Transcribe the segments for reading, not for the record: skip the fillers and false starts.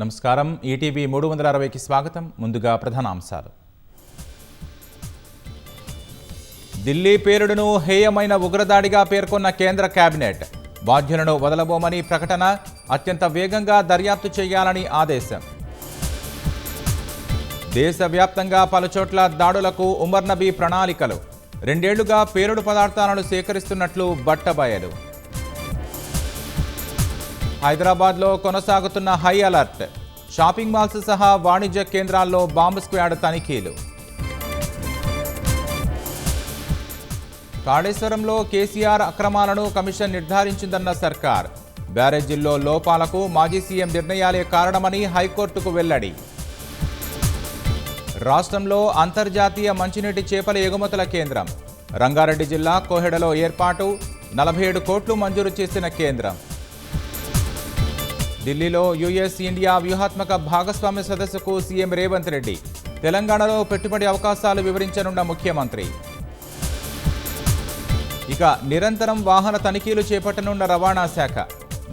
నమస్కారం ఈటీవీ 360కి స్వాగతం. ముందుగా ప్రధానాంశాలు. ఢిల్లీ పేలుడును హేయమైన ఉగ్రదాడిగా పేర్కొన్న కేంద్ర కేబినెట్. బాధ్యులను వదలబోమని ప్రకటన. అత్యంత వేగంగా దర్యాప్తు చేయాలని ఆదేశం. దేశవ్యాప్తంగా పలుచోట్ల దాడులకు ఉమర్ నబీ ప్రణాళికలు. 2 ఏళ్లుగా పేలుడు పదార్థాలను సేకరిస్తున్నట్లు బట్టబయలు. హైదరాబాద్లో కొనసాగుతున్న హై అలర్ట్. షాపింగ్ మాల్స్ సహా వాణిజ్య కేంద్రాల్లో బాంబు స్క్వాడ్ తనిఖీలు. కాళేశ్వరంలో కేసీఆర్ అక్రమాలను కమిషన్ నిర్ధారించిందన్న సర్కార్. బ్యారేజీల్లో లోపాలకు మాజీ సీఎం నిర్ణయాలే కారణమని హైకోర్టుకు వెల్లడి. రాష్ట్రంలో అంతర్జాతీయ మంచినీటి చేపల ఎగుమతుల కేంద్రం. రంగారెడ్డి జిల్లా కోహెడలో ఏర్పాటు. 47 కోట్లు మంజూరు చేసిన కేంద్రం. ఢిల్లీలో యుఎస్ ఇండియా వ్యూహాత్మక భాగస్వామ్య సదస్సుకు సీఎం రేవంత్ రెడ్డి. తెలంగాణలో పెట్టుబడి అవకాశాలు వివరించనున్న ముఖ్యమంత్రి. ఇక నిరంతరం వాహన తనిఖీలు చేపట్టనున్న రవాణా శాఖ.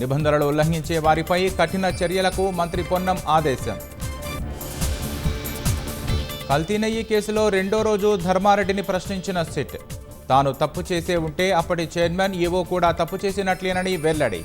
నిబంధనలు ఉల్లంఘించే వారిపై కఠిన చర్యలకు మంత్రి పొన్నం ఆదేశం. కల్తీ నెయ్యి కేసులో 2వ రోజు ధర్మారెడ్డిని ప్రశ్నించిన సిట్. తాను తప్పు చేసే ఉంటే అప్పటి చైర్మన్ ఈవో కూడా తప్పు చేసినట్లేనని వెల్లడి.